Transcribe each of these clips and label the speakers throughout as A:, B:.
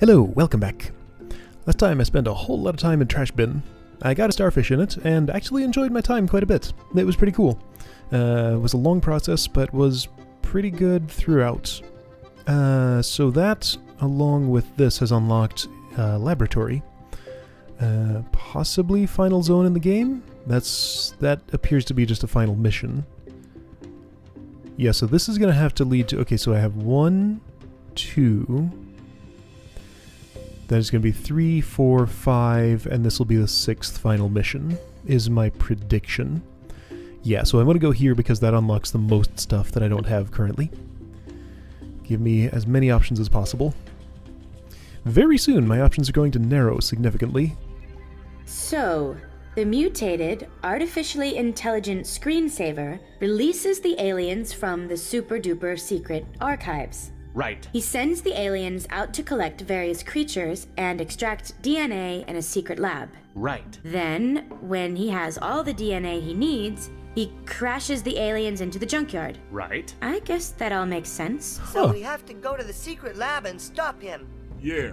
A: Hello, welcome back. Last time I spent a whole lot of time in Trash Bin. I got a starfish in it, and actually enjoyed my time quite a bit. It was pretty cool. It was a long process, but was pretty good throughout. So that, along with this, has unlocked Laboratory. Possibly final zone in the game? That appears to be just a final mission. Yeah, so this is going to have to lead to... Okay, so I have 1, 2... That is going to be 3, 4, 5, and this will be the 6th final mission, is my prediction. Yeah, so I'm going to go here because that unlocks the most stuff that I don't have currently. Give me as many options as possible. Very soon, my options are going to narrow significantly.
B: So, the mutated, artificially intelligent screensaver releases the aliens from the super-duper secret archives.
C: Right.
B: He sends the aliens out to collect various creatures and extract DNA in a secret lab.
C: Right.
B: Then, when he has all the DNA he needs, he crashes the aliens into the junkyard.
C: Right.
B: I guess that all makes sense.
D: So we have to go to the secret lab and stop him.
E: Yeah.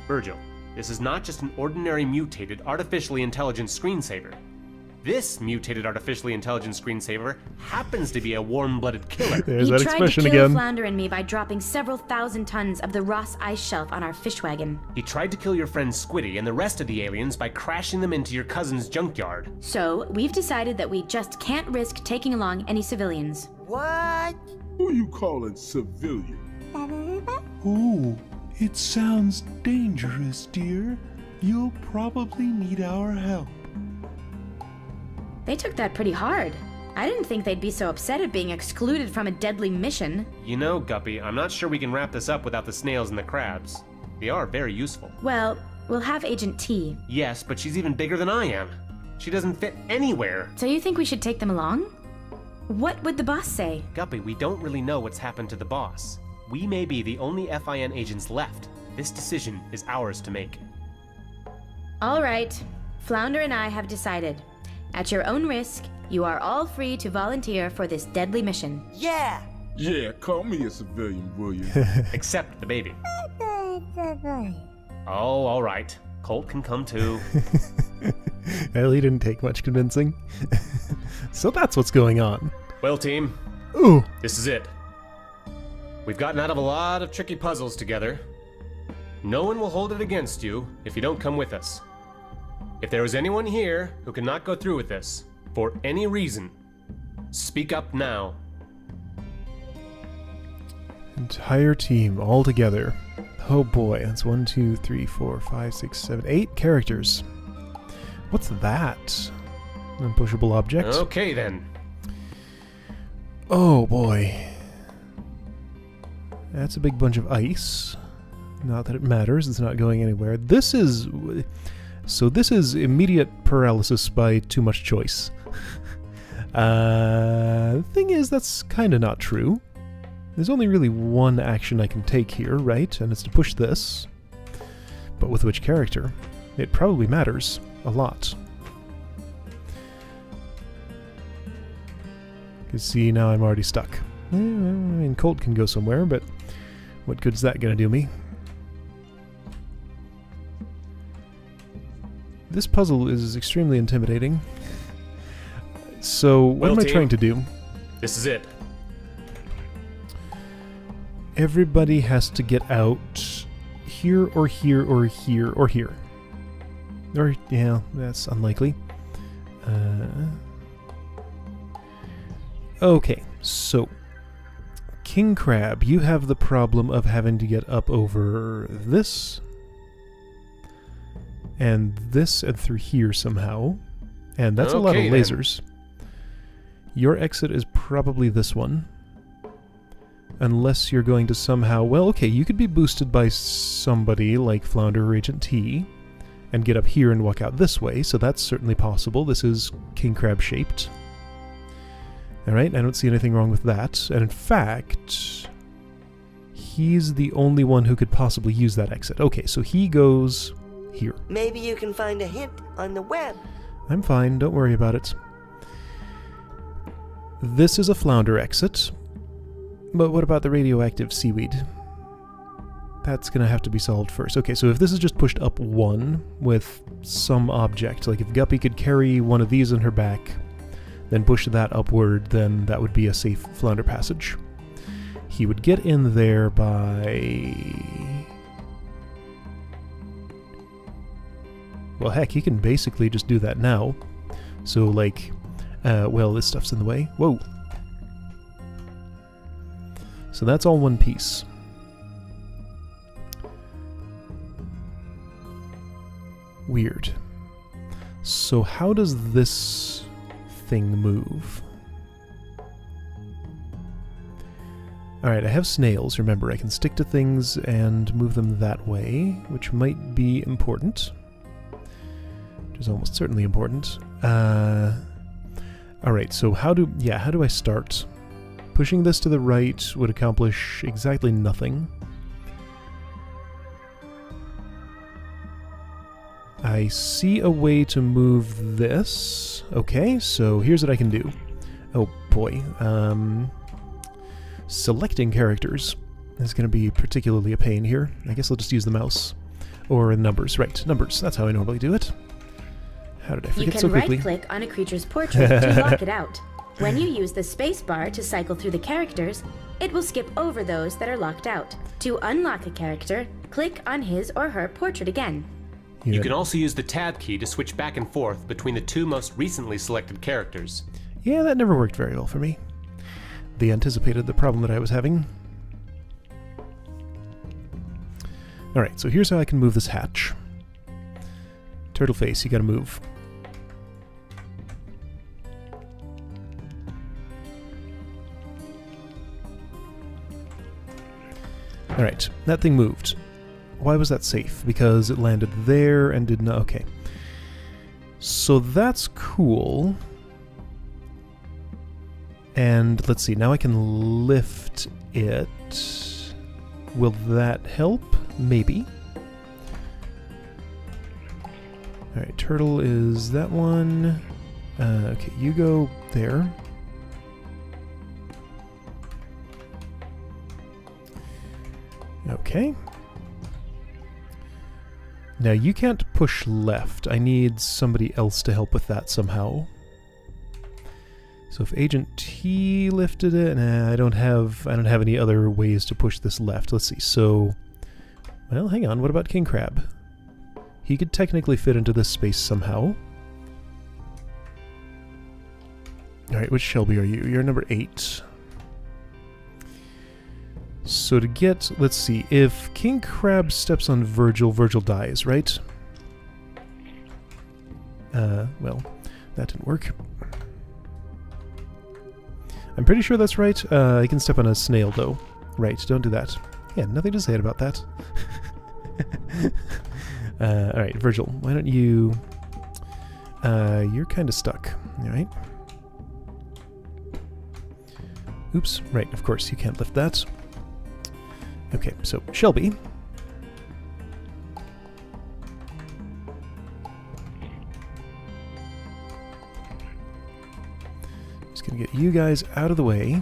C: Virgil, this is not just an ordinary mutated, artificially intelligent screensaver. This mutated artificially intelligent screensaver happens to be a warm-blooded killer.
A: There's that expression
B: He tried to kill
A: again.
B: Flounder and me by dropping several thousand tons of the Ross ice shelf on our fish wagon.
C: He tried to kill your friend Squiddy and the rest of the aliens by crashing them into your cousin's junkyard.
B: So, we've decided that we just can't risk taking along any civilians.
D: What?
E: Who you calling civilian?
F: Ooh, it sounds dangerous, dear. You'll probably need our help.
B: They took that pretty hard. I didn't think they'd be so upset at being excluded from a deadly mission.
C: You know, Guppy, I'm not sure we can wrap this up without the snails and the crabs. They are very useful.
B: Well, we'll have Agent T.
C: Yes, but she's even bigger than I am. She doesn't fit anywhere.
B: So you think we should take them along? What would the boss say?
C: Guppy, we don't really know what's happened to the boss. We may be the only FIN agents left. This decision is ours to make.
B: All right. Flounder and I have decided. At your own risk, you are all free to volunteer for this deadly mission.
D: Yeah.
E: Yeah, call me a civilian, will you?
C: Except the baby. Oh, all right. Colt can come too.
A: Well, he didn't take much convincing. So that's what's going on.
C: Well, team,
A: Ooh.
C: this is it. We've gotten out of a lot of tricky puzzles together. No one will hold it against you if you don't come with us. If there is anyone here who cannot go through with this, for any reason, speak up now.
A: Entire team all together. Oh boy, that's 1, 2, 3, 4, 5, 6, 7, 8 characters. What's that? An unpushable object?
C: Okay then.
A: Oh boy. That's a big bunch of ice. Not that it matters, it's not going anywhere. This is... So this is immediate paralysis by too much choice. The thing is, that's kind of not true. There's only really one action I can take here, right? And it's to push this. But with which character? It probably matters a lot. You can see now I'm already stuck. I mean, Colt can go somewhere, but what good's that gonna do me? This puzzle is extremely intimidating. So, what am I trying to do?
C: This is it.
A: Everybody has to get out here or here or here or here. Or, yeah, that's unlikely. Okay, so King Crab, you have the problem of having to get up over this. And this and through here somehow. And that's a lot of lasers. Your exit is probably this one. Unless you're going to somehow... Well, okay, you could be boosted by somebody like Flounder or Agent T and get up here and walk out this way, so that's certainly possible. This is King Crab shaped. Alright, I don't see anything wrong with that. And in fact, he's the only one who could possibly use that exit. Okay, so he goes... here.
D: Maybe you can find a hint on the web.
A: I'm fine, don't worry about it. This is a Flounder exit. But what about the radioactive seaweed? That's gonna have to be solved first. Okay, so if this is just pushed up one with some object, like if Guppy could carry one of these on her back, then push that upward, then that would be a safe flounder passage. He would get in there by... Well, heck, he can basically just do that now. So, like, well, this stuff's in the way. Whoa! So that's all one piece. Weird. So how does this thing move? Alright, I have snails. Remember, I can stick to things and move them that way, which might be important. Which is almost certainly important. Alright, so how do I start? Pushing this to the right would accomplish exactly nothing. I see a way to move this. Okay, so here's what I can do. Oh boy. Selecting characters is going to be particularly a pain here. I guess I'll just use the mouse. Or numbers. Right, numbers. That's how I normally do it. How did I forget so quickly?
B: You can right-click on a creature's portrait to lock it out. When you use the spacebar to cycle through the characters, it will skip over those that are locked out. To unlock a character, click on his or her portrait again.
C: You can also use the tab key to switch back and forth between the two most recently selected characters.
A: Yeah, that never worked very well for me. They anticipated the problem that I was having. Alright, so here's how I can move this hatch. Turtle face, you gotta move. Alright, that thing moved. Why was that safe? Because it landed there and did not... Okay. So that's cool. And let's see, now I can lift it. Will that help? Maybe. Alright, turtle is that one. Okay, you go there. Okay. Now you can't push left. I need somebody else to help with that somehow. So if Agent T lifted it, nah, I don't have any other ways to push this left. Let's see. So, well, hang on. What about King Crab? He could technically fit into this space somehow. All right, which Shelby are you? You're number 8. So to get, let's see, if King Crab steps on Virgil, Virgil dies, right? Well, that didn't work. I'm pretty sure that's right. I can step on a snail, though. Right, don't do that. Yeah, nothing to say about that. Alright, Virgil, why don't you... you're kind of stuck, alright? Oops, right, of course, you can't lift that. Okay, so Shelby. Just gonna get you guys out of the way.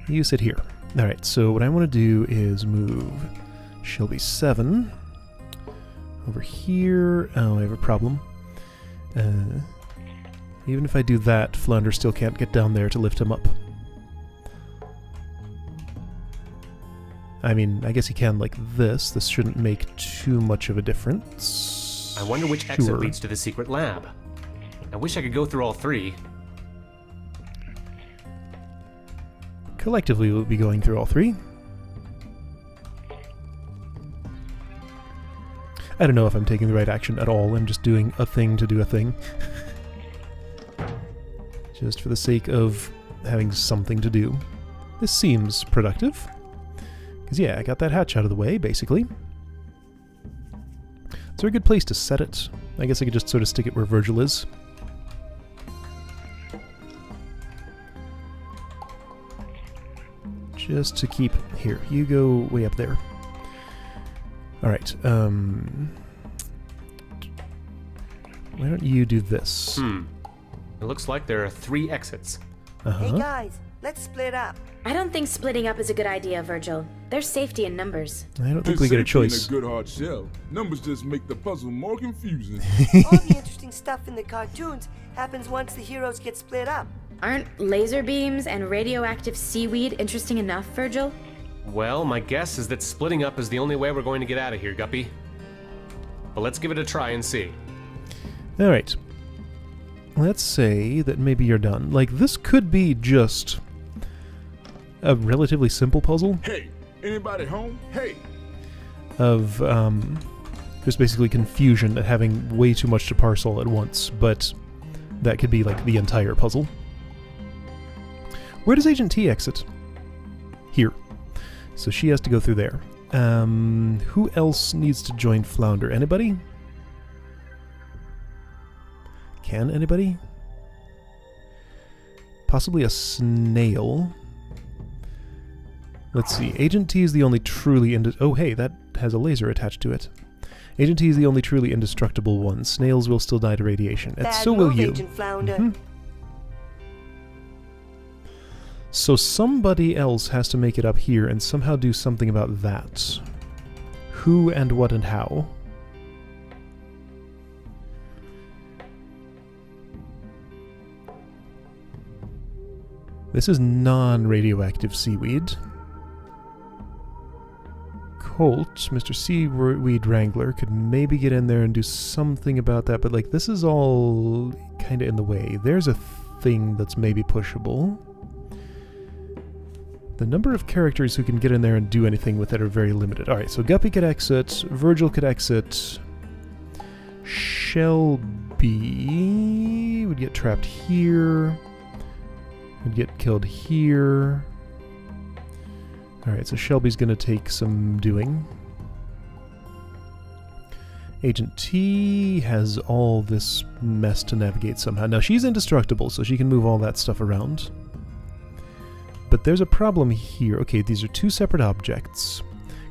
A: You sit here. Alright, so what I want to do is move Shelby 7 over here. Oh, I have a problem. Even if I do that, Flounder still can't get down there to lift him up. I mean, I guess he can like this. This shouldn't make too much of a difference.
C: I wonder which exit leads to the secret lab. I wish I could go through all 3.
A: Collectively, we'll be going through all 3. I don't know if I'm taking the right action at all. I'm just doing a thing to do a thing. Just for the sake of having something to do. This seems productive. Because yeah, I got that hatch out of the way, basically. Is there a good place to set it? I guess I could just sort of stick it where Virgil is. Just to keep... Here, you go way up there. Alright, why don't you do this?
C: It looks like there are 3 exits.
D: Hey guys, Let's split up.
B: I don't think splitting up is a good idea, Virgil. There's safety in numbers.
A: I don't think
E: There's
A: we get a
E: safety in
A: choice.
E: a good hard shell. Numbers just make the puzzle more confusing.
D: All the interesting stuff in the cartoons happens once the heroes get split up.
B: Aren't laser beams and radioactive seaweed interesting enough, Virgil?
C: Well, my guess is that splitting up is the only way we're going to get out of here, Guppy. But let's give it a try and see.
A: Alright. Let's say that maybe you're done. Like, this could be just a relatively simple puzzle
E: Hey, anybody home? Hey!
A: of just basically confusion at having way too much to parse all at once, but that could be like the entire puzzle. Where does Agent T exit? Here. So she has to go through there. Who else needs to join Flounder? Anybody? Can anybody? Possibly a snail. Let's see. Agent T is the only truly oh, hey, that has a laser attached to it. Agent T is the only truly indestructible one. Snails will still die to radiation. And
D: Bad
A: so will
D: move,
A: you.
D: Agent Flounder.
A: Mhm. So somebody else has to make it up here and somehow do something about that. Who and what and how? This is non-radioactive seaweed. Colt, Mr. Seaweed Wrangler, could maybe get in there and do something about that, but like this is all kind of in the way. There's a thing that's maybe pushable. The number of characters who can get in there and do anything with it are very limited. Alright, so Guppy could exit, Virgil could exit, Shelby would get trapped here, would get killed here. Alright, so Shelby's gonna take some doing. Agent T has all this mess to navigate somehow. Now she's indestructible, so she can move all that stuff around. But there's a problem here. Okay, these are two separate objects.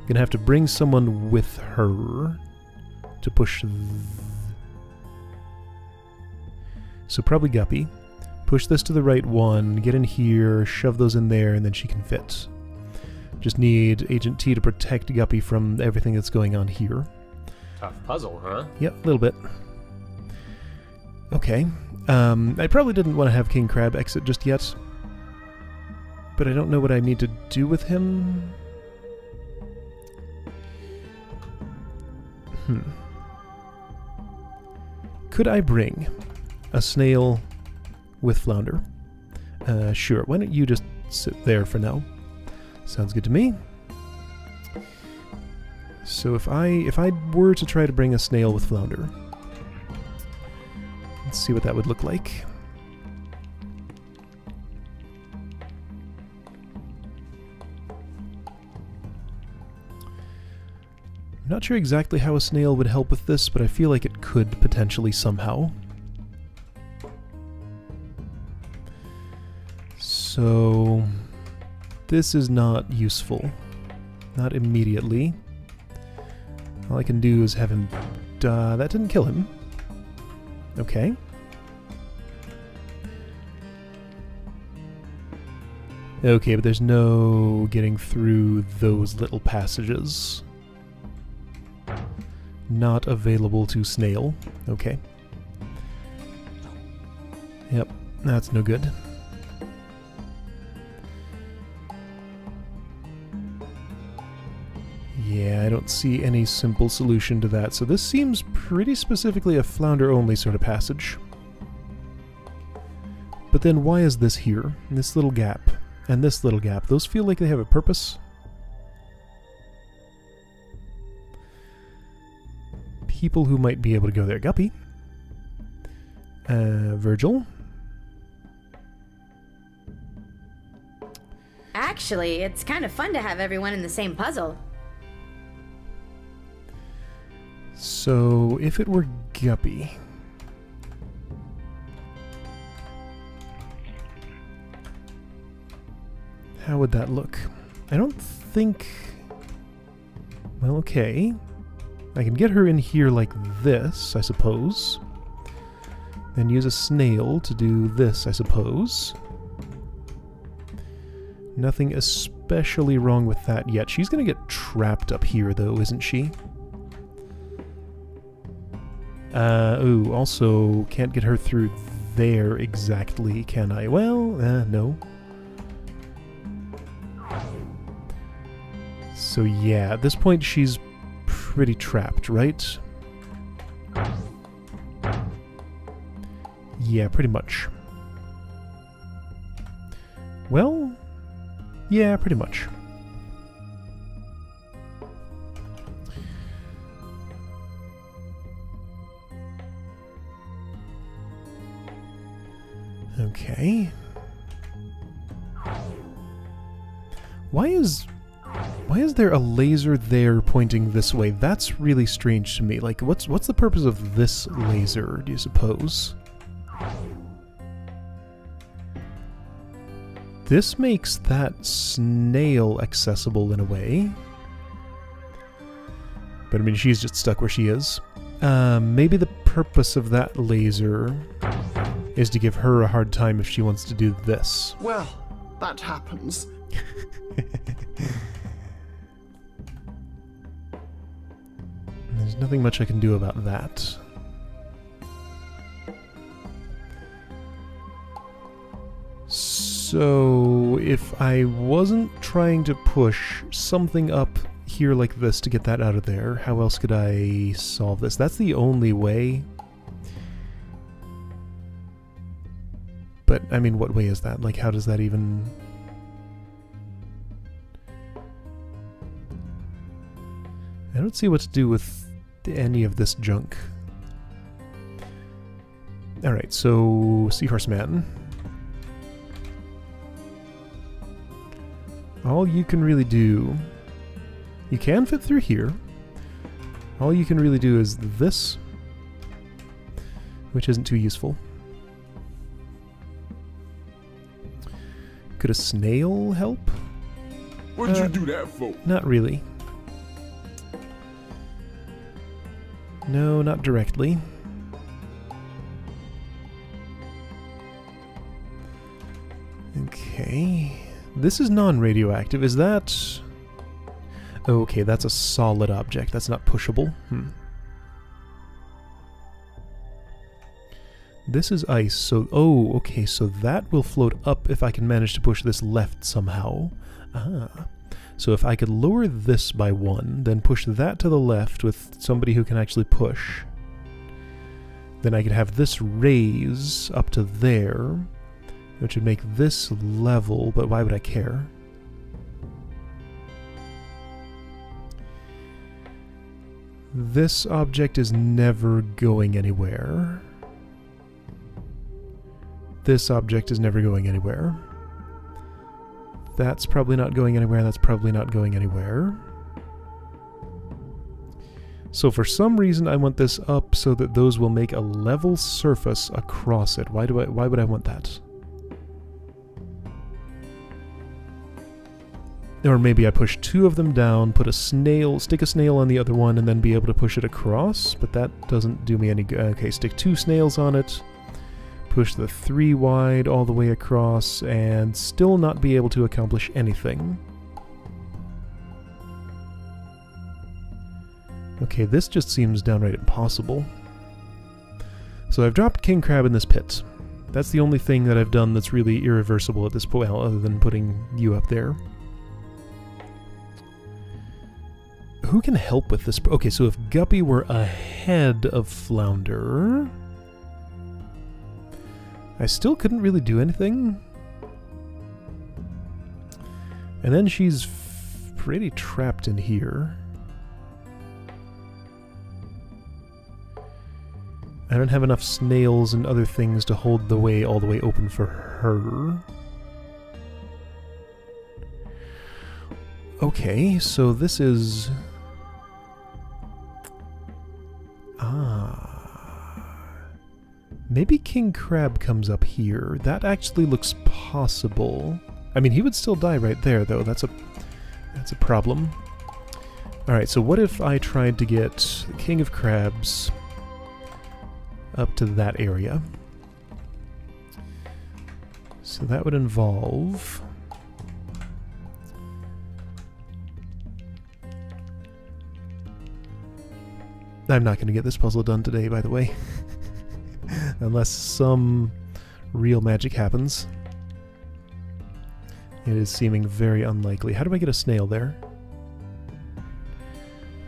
A: Gonna have to bring someone with her to push. So probably Guppy. Push this to the right one, get in here, shove those in there, and then she can fit. Just need Agent T to protect Guppy from everything that's going on here.
C: Tough puzzle, huh?
A: Yep, a little bit. Okay. I probably didn't want to have King Crab exit just yet. But I don't know what I need to do with him. Could I bring a snail with Flounder? Sure, why don't you just sit there for now? Sounds good to me. So if I were to try to bring a snail with Flounder, let's see what that would look like. I'm not sure exactly how a snail would help with this, but I feel like it could potentially somehow. So this is not useful. Not immediately. All I can do is have him die. That didn't kill him. Okay. Okay, but there's no getting through those little passages. Not available to snail. Okay. Yep, that's no good. Yeah, I don't see any simple solution to that, so this seems pretty specifically a Flounder-only sort of passage. But then why is this here? This little gap, and this little gap, those feel like they have a purpose? People who might be able to go there. Guppy. Virgil.
B: Actually, it's kind of fun to have everyone in the same puzzle.
A: So, if it were Guppy... how would that look? I don't think... well, okay. I can get her in here like this, I suppose. Then use a snail to do this, I suppose. Nothing especially wrong with that yet. She's gonna get trapped up here, though, isn't she? Ooh, also, can't get her through there exactly, can I? Well, no. So yeah, at this point she's pretty trapped, right? Yeah, pretty much. Well, yeah, pretty much. Okay. Why is there a laser there pointing this way? That's really strange to me. Like, what's the purpose of this laser, do you suppose? This makes that snail accessible in a way. But I mean, she's just stuck where she is. Maybe the purpose of that laser is to give her a hard time if she wants to do this.
G: Well, that happens.
A: There's nothing much I can do about that. So, if I wasn't trying to push something up here like this to get that out of there, how else could I solve this? That's the only way. But, I mean, what way is that? Like, how does that even... I don't see what to do with any of this junk. Alright, so Seahorse Man. All you can really do... You can fit through here. All you can really do is this, which isn't too useful. Could a snail help?
E: What'd you do that for?
A: Not really. No, not directly. Okay. This is non-radioactive. Is that... Okay, that's a solid object. That's not pushable. This is ice, so... Oh, okay, so that will float up if I can manage to push this left somehow. Ah. So if I could lower this by 1, then push that to the left with somebody who can actually push, then I could have this raise up to there, which would make this level, but why would I care? This object is never going anywhere. This object is never going anywhere. That's probably not going anywhere, that's probably not going anywhere. So for some reason I want this up so that those will make a level surface across it. Why would I want that? Or maybe I push 2 of them down, put a snail, stick a snail on the other one, and then be able to push it across, but that doesn't do me any good. Okay, stick 2 snails on it. Push the 3 wide all the way across, and still not be able to accomplish anything. Okay, this just seems downright impossible. So I've dropped King Crab in this pit. That's the only thing that I've done that's really irreversible at this point, well, other than putting you up there. Who can help with this? Okay, so if Guppy were ahead of Flounder... I still couldn't really do anything. And then she's pretty trapped in here. I don't have enough snails and other things to hold the way all the way open for her. Okay, so this is... Maybe King Crab comes up here. That actually looks possible. I mean, he would still die right there, though. That's a problem. Alright, so what if I tried to get the King of Crabs up to that area? So that would involve I'm not going to get this puzzle done today, by the way. Unless some real magic happens. It is seeming very unlikely. How do I get a snail there?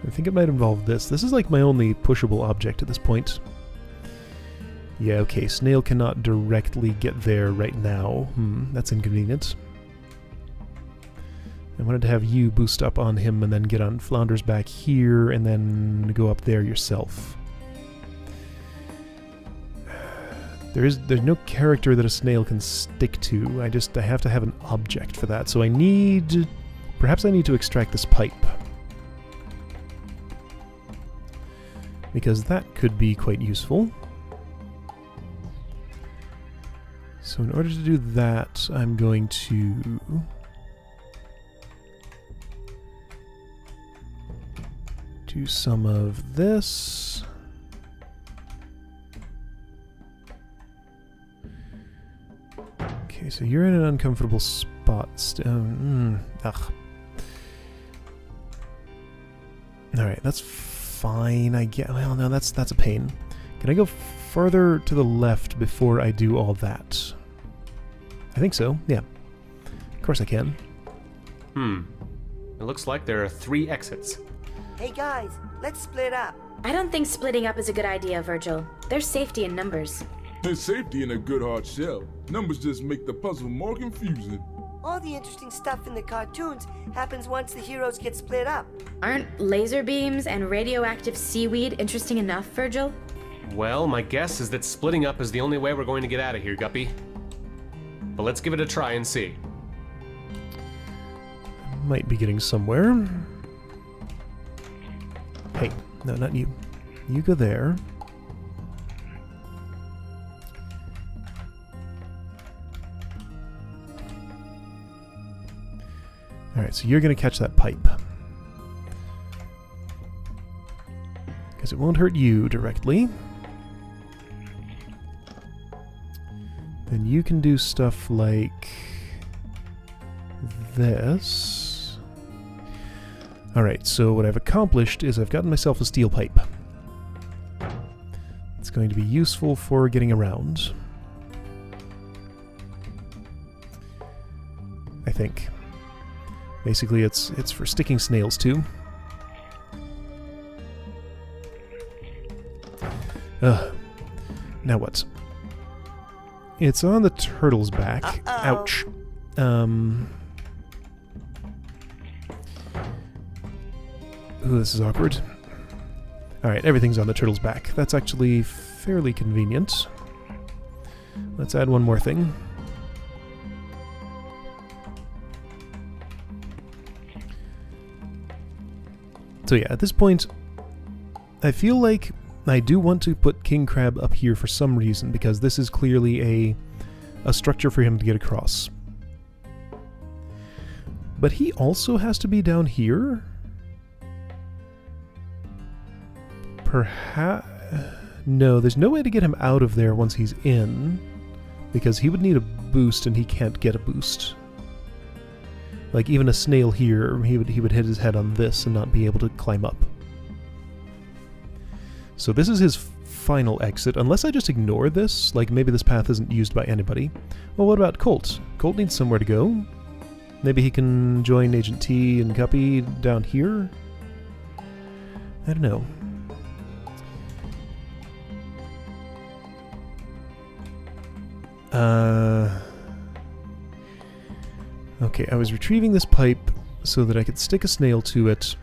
A: I think it might involve this. This is like my only pushable object at this point. Yeah, okay, snail cannot directly get there right now. That's inconvenient. I wanted to have you boost up on him and then get on Flounder's back here and then go up there yourself. There's no character that a snail can stick to. I have to have an object for that. So perhaps I need to extract this pipe. Because that could be quite useful. So in order to do that, I'm going to do some of this. Okay, so you're in an uncomfortable spot. Alright, that's fine, I get. Well, no, that's a pain. Can I go farther to the left before I do all that? I think so, yeah. Of course I can.
C: It looks like there are 3 exits.
D: Hey guys, let's split up.
B: I don't think splitting up is a good idea, Virgil. There's safety in numbers.
E: There's safety in a good hard shell. Numbers just make the puzzle more confusing.
D: All the interesting stuff in the cartoons happens once the heroes get split up.
B: Aren't laser beams and radioactive seaweed interesting enough, Virgil?
C: Well, my guess is that splitting up is the only way we're going to get out of here, Guppy. But let's give it a try and see.
A: Might be getting somewhere. Hey, no, not you. You go there. Alright, so you're going to catch that pipe. Because it won't hurt you directly. Then you can do stuff like this. Alright, so what I've accomplished is I've gotten myself a steel pipe. It's going to be useful for getting around. I think. Basically, it's for sticking snails too. Now what? It's on the turtle's back. Ouch. Ooh, this is awkward. Alright, everything's on the turtle's back. That's actually fairly convenient. Let's add one more thing. So yeah, at this point, I feel like I do want to put King Crab up here for some reason, because this is clearly a structure for him to get across. But he also has to be down here? Perhaps... No, there's no way to get him out of there once he's in, because he would need a boost and he can't get a boost. Like, even a snail here, he would hit his head on this and not be able to climb up. So this is his final exit, unless I just ignore this, like maybe this path isn't used by anybody. Well, what about Colt? Colt needs somewhere to go. Maybe he can join Agent T and Guppy down here? I don't know. Okay, I was retrieving this pipe so that I could stick a snail to it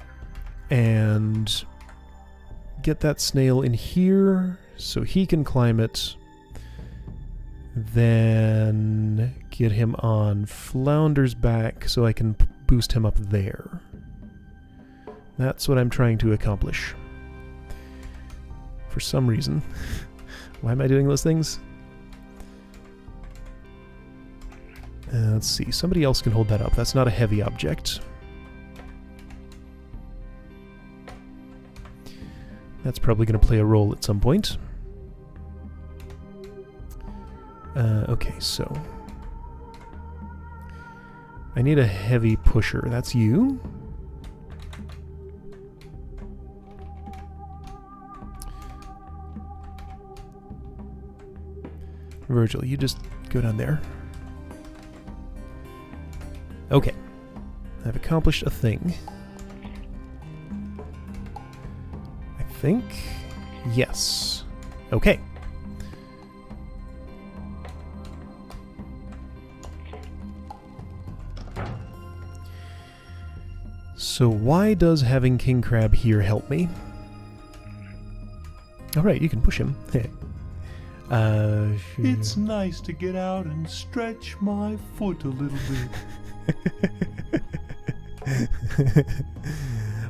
A: and get that snail in here so he can climb it. Then get him on Flounder's back so I can boost him up there. That's what I'm trying to accomplish. For some reason. Why am I doing those things? Let's see, somebody else can hold that up. That's not a heavy object. That's probably going to play a role at some point. Okay, so... I need a heavy pusher. That's you. Virgil, you just go down there. Okay. I've accomplished a thing. I think. Yes. Okay. So why does having King Crab here help me? Alright, you can push him.
F: It's nice to get out and stretch my foot a little bit.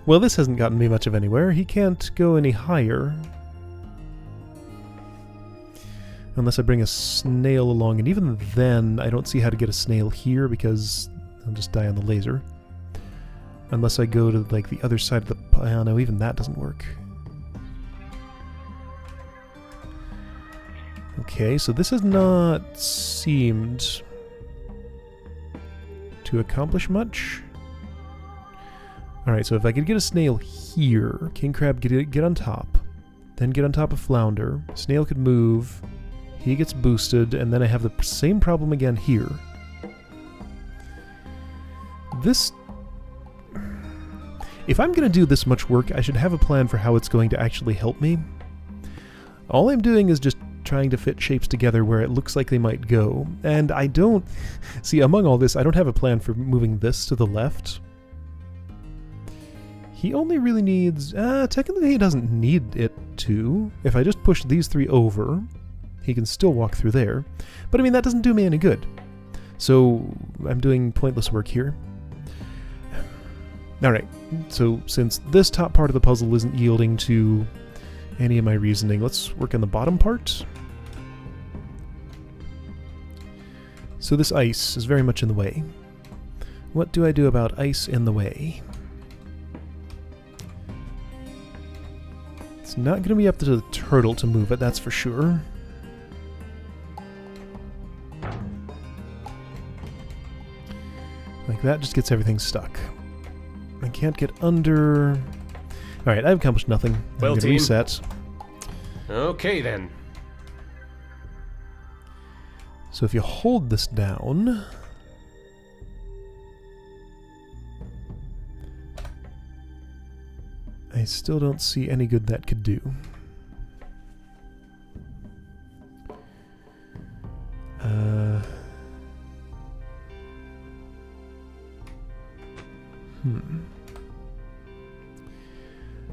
A: Well, this hasn't gotten me much of anywhere. He can't go any higher. Unless I bring a snail along, and even then, I don't see how to get a snail here because I'll just die on the laser. Unless I go to, like, the other side of the... Oh, no, even that doesn't work. Okay, so this has not seemed to accomplish much. Alright, so if I could get a snail here, King Crab get on top, then get on top of Flounder, snail could move, he gets boosted, and then I have the same problem again here. This... If I'm going to do this much work, I should have a plan for how it's going to actually help me. All I'm doing is just trying to fit shapes together where it looks like they might go, and I don't... See, among all this, I don't have a plan for moving this to the left. He only really needs... technically he doesn't need it to. If I just push these three over, he can still walk through there. But I mean, that doesn't do me any good. So, I'm doing pointless work here. Alright, so since this top part of the puzzle isn't yielding to any of my reasoning, let's work on the bottom part. So this ice is very much in the way. What do I do about ice in the way? It's not going to be up to the turtle to move it, that's for sure. Like that just gets everything stuck. I can't get under... Alright, I've accomplished nothing.
C: Well,
A: I'm going to reset.
C: Okay, then.
A: So if you hold this down... I still don't see any good that could do.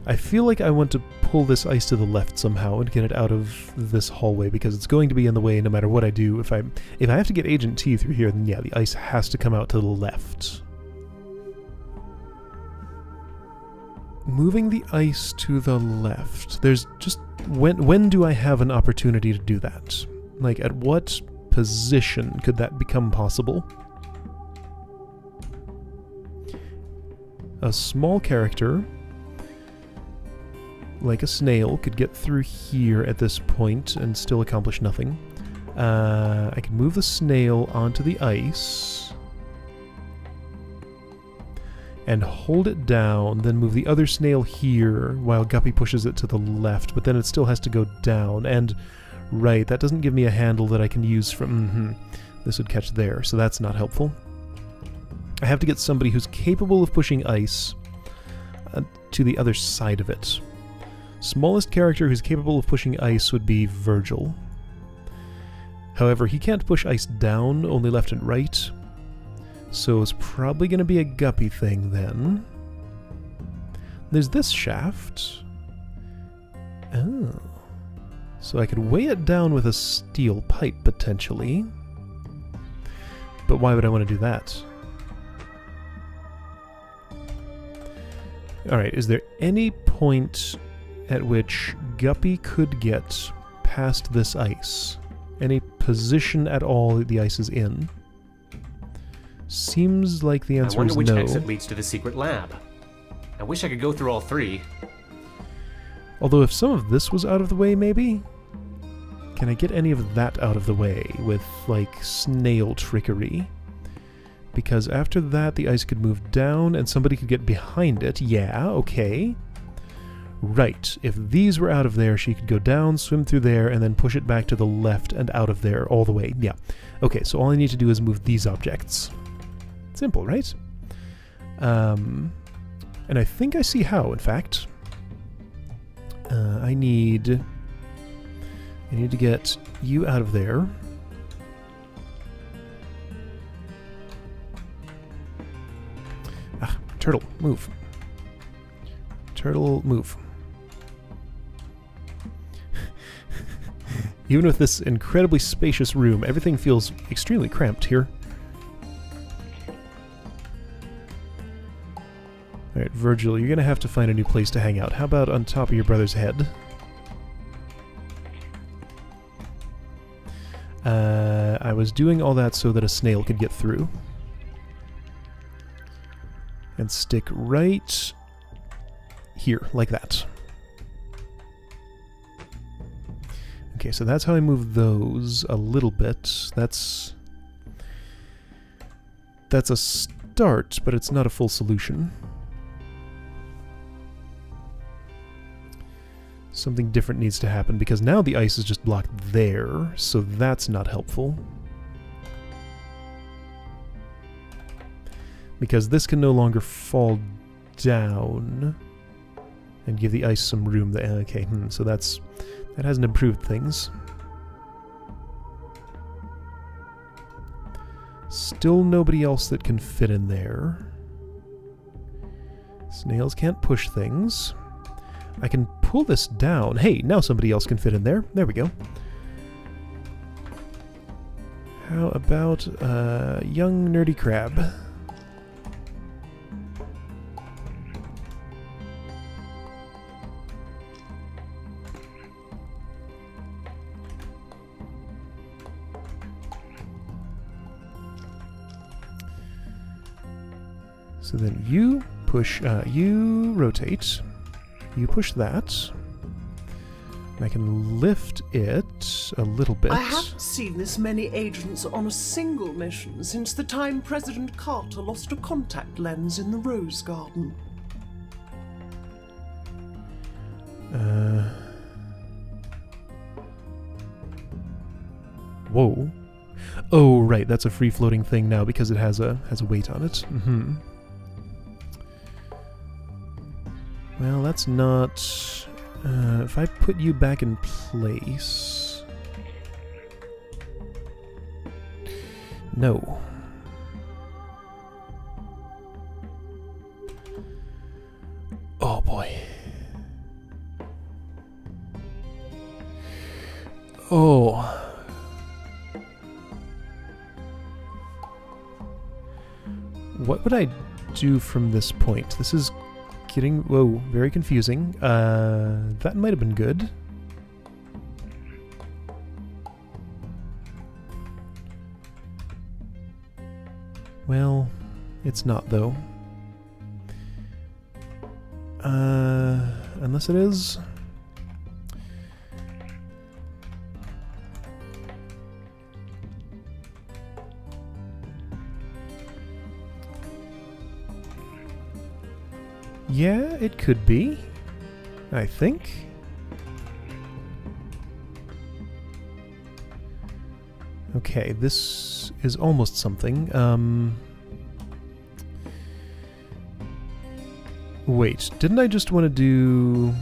A: I feel like I want to pull this ice to the left somehow and get it out of this hallway because it's going to be in the way no matter what I do. If I have to get Agent T through here, then yeah, the ice has to come out to the left. Moving the ice to the left. There's just... When do I have an opportunity to do that? Like, at what position could that become possible? A small character, like a snail, could get through here at this point and still accomplish nothing. I can move the snail onto the ice and hold it down, then move the other snail here while Guppy pushes it to the left, but then it still has to go down, and right, that doesn't give me a handle that I can use from... This would catch there, so that's not helpful. I have to get somebody who's capable of pushing ice to the other side of it. Smallest character who's capable of pushing ice would be Virgil. However, he can't push ice down, only left and right. So it's probably going to be a Guppy thing then. There's this shaft. Oh. So I could weigh it down with a steel pipe, potentially. But why would I want to do that? Alright, is there any point at which Guppy could get past this ice? Any position at all that the ice is in? Seems like the answer is no.
C: I wonder which exit leads to the secret lab. I wish I could go through all three.
A: Although if some of this was out of the way, maybe? Can I get any of that out of the way with, like, snail trickery? Because after that, the ice could move down and somebody could get behind it. Yeah, okay. Right. If these were out of there, she could go down, swim through there, and then push it back to the left and out of there all the way. Yeah. Okay, so all I need to do is move these objects. Simple, right? And I think I see how, in fact. I need to get you out of there. Ah, turtle, move. Turtle, move. Even with this incredibly spacious room, everything feels extremely cramped here. Alright, Virgil, you're gonna have to find a new place to hang out. How about on top of your brother's head? I was doing all that so that a snail could get through. And stick right here, like that. Okay, so that's how I move those a little bit. That's a start, but it's not a full solution. Something different needs to happen, because now the ice is just blocked there, so that's not helpful. Because this can no longer fall down and give the ice some room. Okay, so that hasn't improved things. Still nobody else that can fit in there. Snails can't push things. I can pull this down. Hey, now somebody else can fit in there. There we go. How about young nerdy crab? So then you push, you rotate, you push that, and I can lift it a little bit.
G: I haven't seen this many agents on a single mission since the time President Carter lost a contact lens in the Rose Garden.
A: Whoa. Oh, right, that's a free-floating thing now because it has a weight on it. Mm-hmm. Well, that's not... if I put you back in place... No. Oh, boy. Oh. What would I do from this point? This is getting, whoa, very confusing. That might have been good. Well, it's not, though. Unless it is. Yeah, it could be, I think. Okay, this is almost something. Wait, didn't I just want to do...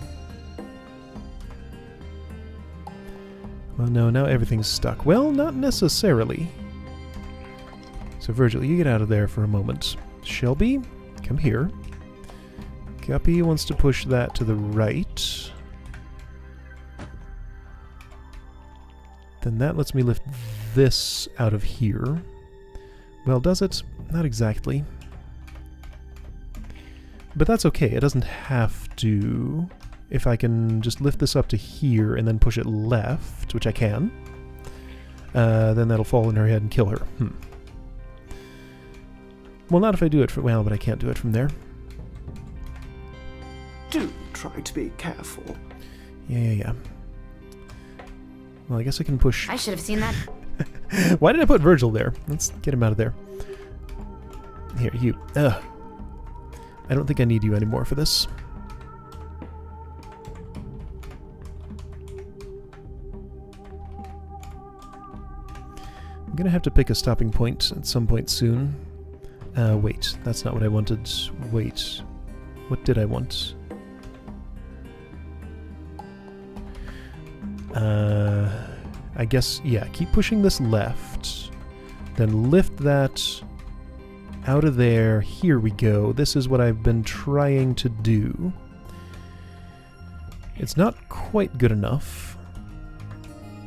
A: Well, no, now everything's stuck. Well, not necessarily. So, Virgil, you get out of there for a moment. Shelby, come here. Guppy wants to push that to the right. Then that lets me lift this out of here. Well, does it? Not exactly. But that's okay, it doesn't have to. If I can just lift this up to here and then push it left, which I can, then that'll fall in her head and kill her. Well, not if I do it from... Well, but I can't do it from there.
G: Do try to be careful.
A: Yeah. Well, I guess I can push...
B: I should have seen that.
A: Why did I put Virgil there? Let's get him out of there. Here, you. I don't think I need you anymore for this. I'm gonna have to pick a stopping point at some point soon. Wait, that's not what I wanted. Wait, what did I want? I guess, yeah, keep pushing this left. Then lift that out of there. Here we go. This is what I've been trying to do. It's not quite good enough,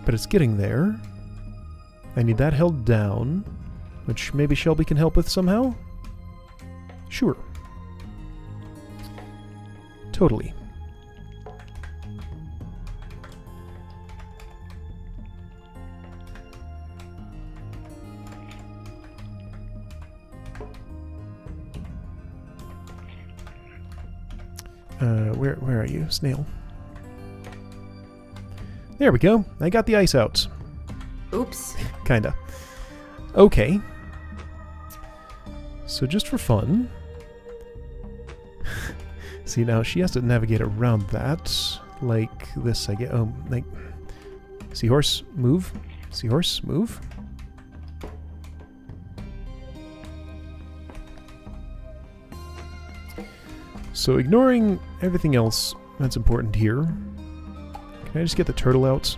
A: but it's getting there. I need that held down, which maybe Shelby can help with somehow? Sure. Totally. Where are you, Snail? There we go. I got the ice out.
B: Oops.
A: Kinda. Okay. So just for fun... See, now she has to navigate around that. Like this, I get... Oh, like... Seahorse, move. Seahorse, move. So ignoring everything else that's important here, can I just get the turtle out?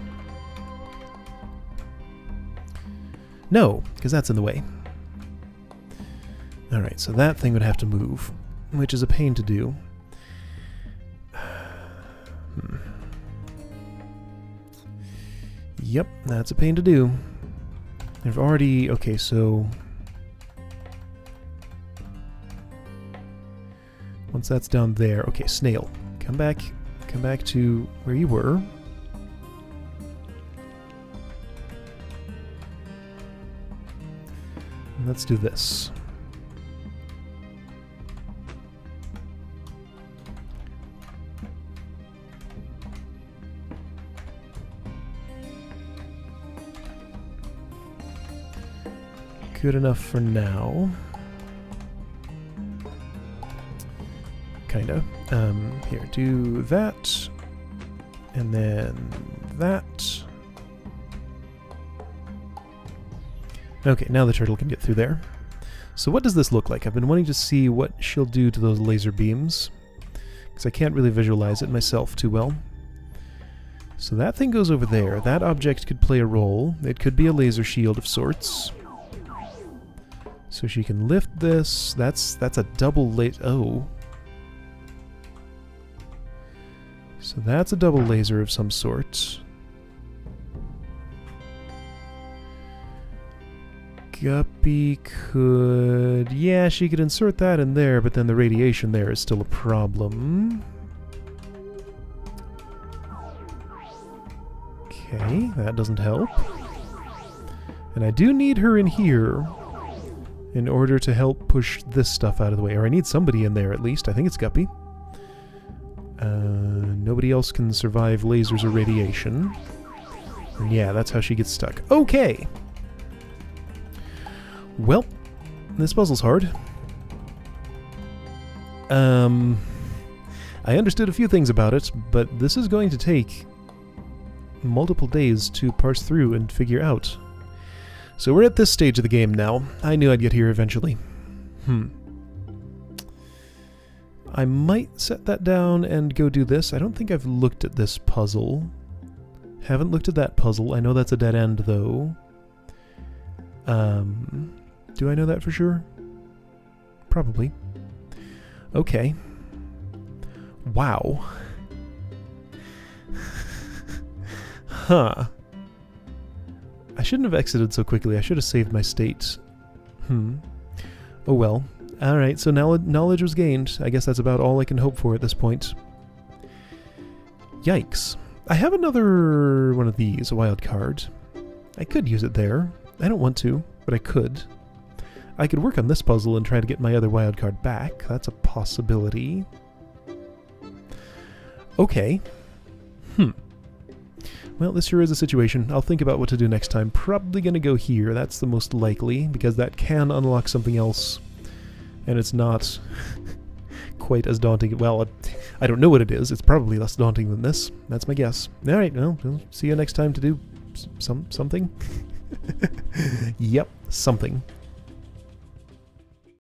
A: No, because that's in the way. Alright, so that thing would have to move, which is a pain to do. Yep, that's a pain to do. I've already... Okay, so... Once that's down there... Okay, Snail, come back to where you were. And let's do this. Good enough for now. Kinda. Here, do that. And then that. Okay, now the turtle can get through there. So what does this look like? I've been wanting to see what she'll do to those laser beams, because I can't really visualize it myself too well. So that thing goes over there. That object could play a role. It could be a laser shield of sorts. So she can lift this. That's a double laser. Oh. So that's a double laser of some sort. Guppy could... Yeah, she could insert that in there, but then the radiation there is still a problem. Okay, that doesn't help. And I do need her in here in order to help push this stuff out of the way. Or I need somebody in there at least. I think it's Guppy. Nobody else can survive lasers or radiation. And yeah, that's how she gets stuck. Okay! Well, this puzzle's hard. I understood a few things about it, but this is going to take multiple days to parse through and figure out. So we're at this stage of the game now. I knew I'd get here eventually. I might set that down and go do this. I don't think I've looked at this puzzle. Haven't looked at that puzzle. I know that's a dead end, though. Do I know that for sure? Probably. Okay. Wow. Huh. I shouldn't have exited so quickly. I should have saved my state. Oh well. Alright, so now knowledge was gained. I guess that's about all I can hope for at this point. Yikes. I have another one of these, a wild card. I could use it there. I don't want to, but I could. I could work on this puzzle and try to get my other wild card back. That's a possibility. Okay. Well, this sure is a situation. I'll think about what to do next time. Probably gonna go here. That's the most likely, because that can unlock something else. And it's not quite as daunting. Well, I don't know what it is. It's probably less daunting than this. That's my guess. Alright, well, see you next time to do something. Yep, something.